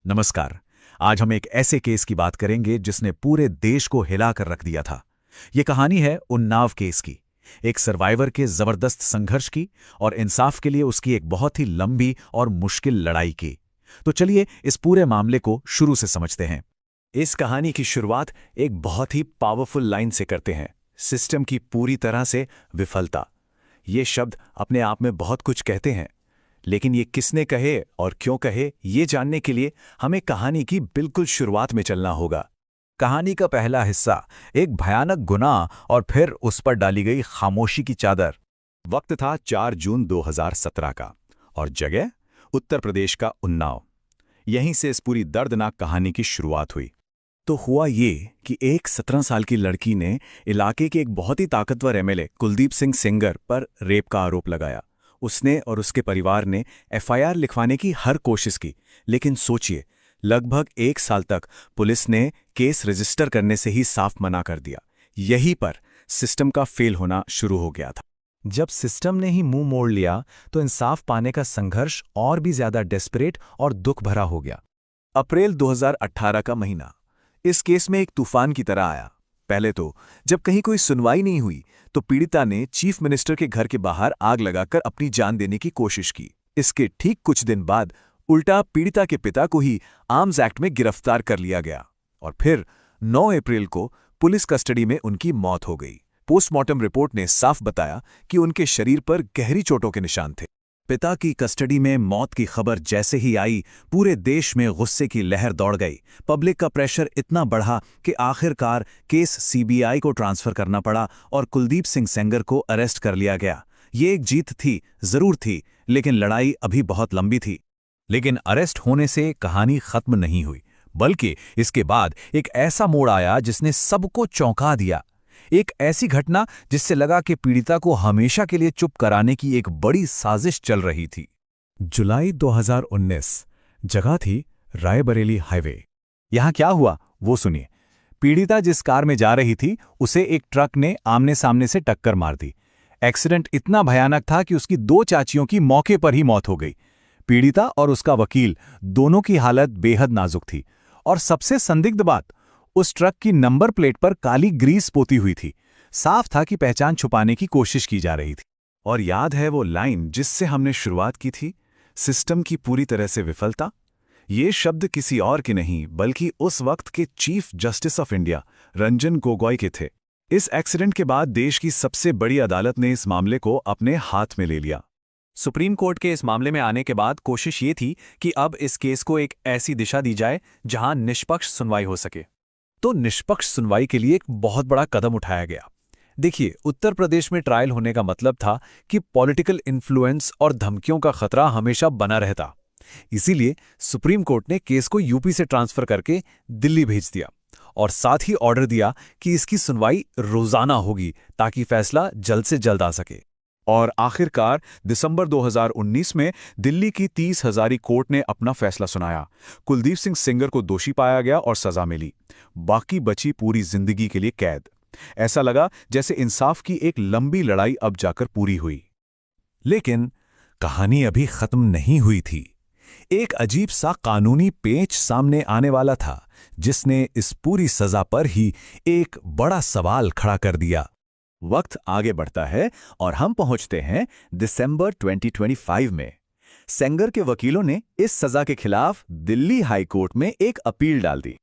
नमस्कार। आज हम एक ऐसे केस की बात करेंगे जिसने पूरे देश को हिलाकर रख दिया था। ये कहानी है उन्नाव केस की, एक सर्वाइवर के जबरदस्त संघर्ष की और इंसाफ के लिए उसकी एक बहुत ही लंबी और मुश्किल लड़ाई की। तो चलिए इस पूरे मामले को शुरू से समझते हैं। इस कहानी की शुरुआत एक बहुत ही पावरफुल लाइन से करते हैं, सिस्टम की पूरी तरह से विफलता। ये शब्द अपने आप में बहुत कुछ कहते हैं, लेकिन ये किसने कहे और क्यों कहे, ये जानने के लिए हमें कहानी की बिल्कुल शुरुआत में चलना होगा। कहानी का पहला हिस्सा, एक भयानक गुनाह और फिर उस पर डाली गई खामोशी की चादर। वक्त था 4 जून 2017 का और जगह उत्तर प्रदेश का उन्नाव। यहीं से इस पूरी दर्दनाक कहानी की शुरुआत हुई। तो हुआ ये कि एक 17 साल की लड़की ने इलाके के एक बहुत ही ताकतवर एमएलए कुलदीप सिंह सेंगर पर रेप का आरोप लगाया। उसने और उसके परिवार ने एफआईआर लिखवाने की हर कोशिश की, लेकिन सोचिए, लगभग 1 साल तक पुलिस ने केस रजिस्टर करने से ही साफ मना कर दिया। यहीं पर सिस्टम का फेल होना शुरू हो गया था। जब सिस्टम ने ही मुंह मोड़ लिया तो इंसाफ पाने का संघर्ष और भी ज्यादा डेस्परेट और दुख भरा हो गया। अप्रैल 2018 का महीना इस केस में एक तूफान की तरह आया। पहले तो जब कहीं कोई सुनवाई नहीं हुई तो पीड़िता ने चीफ मिनिस्टर के घर के बाहर आग लगाकर अपनी जान देने की कोशिश की। इसके ठीक कुछ दिन बाद उल्टा पीड़िता के पिता को ही आर्म्स एक्ट में गिरफ्तार कर लिया गया और फिर 9 अप्रैल को पुलिस कस्टडी में उनकी मौत हो गई। पोस्टमार्टम रिपोर्ट ने साफ बताया कि उनके शरीर पर गहरी चोटों के निशान थे। पिता की कस्टडी में मौत की खबर जैसे ही आई, पूरे देश में गुस्से की लहर दौड़ गई। पब्लिक का प्रेशर इतना बढ़ा कि आखिरकार केस सीबीआई को ट्रांसफर करना पड़ा और कुलदीप सिंह सेंगर को अरेस्ट कर लिया गया। ये एक जीत थी, जरूर थी, लेकिन लड़ाई अभी बहुत लंबी थी। लेकिन अरेस्ट होने से कहानी खत्म नहीं हुई, बल्कि इसके बाद एक ऐसा मोड़ आया जिसने सबको चौंका दिया। एक ऐसी घटना जिससे लगा कि पीड़िता को हमेशा के लिए चुप कराने की एक बड़ी साजिश चल रही थी। जुलाई 2019, जगह थी रायबरेली हाईवे। यहां क्या हुआ वो सुनिए। पीड़िता जिस कार में जा रही थी उसे एक ट्रक ने आमने सामने से टक्कर मार दी। एक्सीडेंट इतना भयानक था कि उसकी 2 चाचियों की मौके पर ही मौत हो गई। पीड़िता और उसका वकील दोनों की हालत बेहद नाजुक थी और सबसे संदिग्ध बात, उस ट्रक की नंबर प्लेट पर काली ग्रीस पोती हुई थी। साफ था कि पहचान छुपाने की कोशिश की जा रही थी। और याद है वो लाइन जिससे हमने शुरुआत की थी, सिस्टम की पूरी तरह से विफलता? ये शब्द किसी और के नहीं बल्कि उस वक्त के chief justice of India Ranjan Gogoi के थे। इस एक्सीडेंट के बाद देश की सबसे बड़ी अदालत ने इस मामले को अपने हाथ में ले लिया। सुप्रीम कोर्ट के इस मामले में आने के बाद कोशिश ये थी कि अब इस केस को एक ऐसी दिशा दी जाए जहां निष्पक्ष सुनवाई हो सके। तो निष्पक्ष सुनवाई के लिए एक बहुत बड़ा कदम उठाया गया। देखिए, उत्तर प्रदेश में ट्रायल होने का मतलब था कि पॉलिटिकल इन्फ्लुएंस और धमकियों का खतरा हमेशा बना रहता। इसीलिए सुप्रीम कोर्ट ने केस को यूपी से ट्रांसफर करके दिल्ली भेज दिया और साथ ही ऑर्डर दिया कि इसकी सुनवाई रोजाना होगी ताकि फैसला जल्द से जल्द आ सके। और आखिरकार दिसंबर 2019 में दिल्ली की 30 हजारी कोर्ट ने अपना फैसला सुनाया। कुलदीप सिंह सेंगर को दोषी पाया गया और सजा मिली। बाकी बची पूरी जिंदगी के लिए कैद। ऐसा लगा जैसे इंसाफ की एक लंबी लड़ाई अब जाकर पूरी हुई। लेकिन कहानी अभी खत्म नहीं हुई थी। एक अजीब सा कानूनी पेच सामने आने वाला था जिसने इस पूरी सजा पर ही एक बड़ा सवाल खड़ा कर दिया। वक्त आगे बढ़ता है और हम पहुंचते हैं दिसंबर 2025 में। सेंगर के वकीलों ने इस सजा के खिलाफ दिल्ली हाई कोर्ट में एक अपील डाल दी।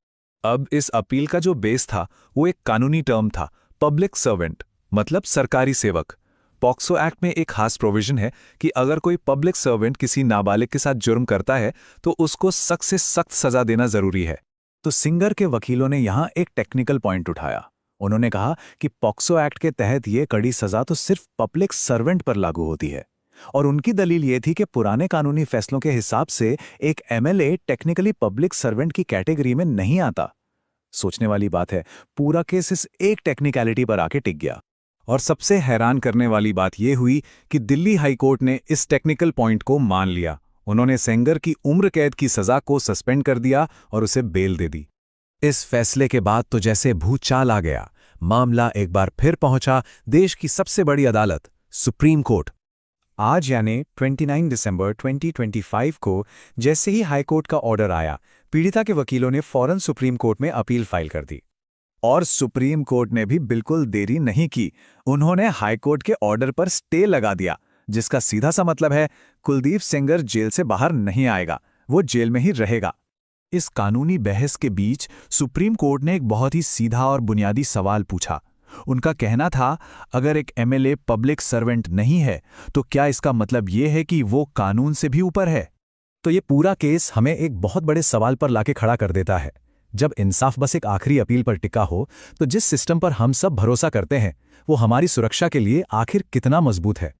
अब इस अपील का जो बेस था वो एक कानूनी टर्म था, पब्लिक सर्वेंट, मतलब सरकारी सेवक। पॉक्सो एक्ट में एक खास प्रोविजन है कि अगर कोई पब्लिक सर्वेंट किसी नाबालिग के साथ जुर्म करता है तो उसको सख्त से सख्त सजा देना जरूरी है। तो सिंगर के वकीलों ने यहां एक टेक्निकल पॉइंट उठाया। उन्होंने कहा कि पॉक्सो एक्ट के तहत ये कड़ी सजा तो सिर्फ पब्लिक सर्वेंट पर लागू होती है और उनकी दलील ये थी कि पुराने कानूनी फैसलों के हिसाब से एक एमएलए टेक्निकली पब्लिक सर्वेंट की कैटेगरी में नहीं आता। सोचने वाली बात है, पूरा केस इस एक टेक्निकलिटी पर आके टिक गया। और सबसे हैरान करने वाली बात यह हुई कि दिल्ली हाई कोर्ट ने इस टेक्निकल पॉइंट को मान लिया। उन्होंने सेंगर की उम्र कैद की सजा को सस्पेंड कर दिया और उसे बेल दे दी। इस फैसले के बाद तो जैसे भूचाल आ गया। मामला एक बार फिर पहुंचा देश की सबसे बड़ी अदालत, सुप्रीम कोर्ट। आज यानी 29 दिसंबर 2025 को जैसे ही हाईकोर्ट का ऑर्डर आया, पीड़िता के वकीलों ने फौरन सुप्रीम कोर्ट में अपील फाइल कर दी। और सुप्रीम कोर्ट ने भी बिल्कुल देरी नहीं की। उन्होंने हाई कोर्ट के ऑर्डर पर स्टे लगा दिया, जिसका सीधा सा मतलब है कुलदीप सेंगर जेल से बाहर नहीं आएगा, वो जेल में ही रहेगा। इस कानूनी बहस के बीच सुप्रीम कोर्ट ने एक बहुत ही सीधा और बुनियादी सवाल पूछा। उनका कहना था, अगर एक एमएलए पब्लिक सर्वेंट नहीं है तो क्या इसका मतलब ये है कि वो कानून से भी ऊपर है? तो ये पूरा केस हमें एक बहुत बड़े सवाल पर लाके खड़ा कर देता है। जब इंसाफ बस एक आखिरी अपील पर टिका हो, तो जिस सिस्टम पर हम सब भरोसा करते हैं, वो हमारी सुरक्षा के लिए आखिर कितना मजबूत है।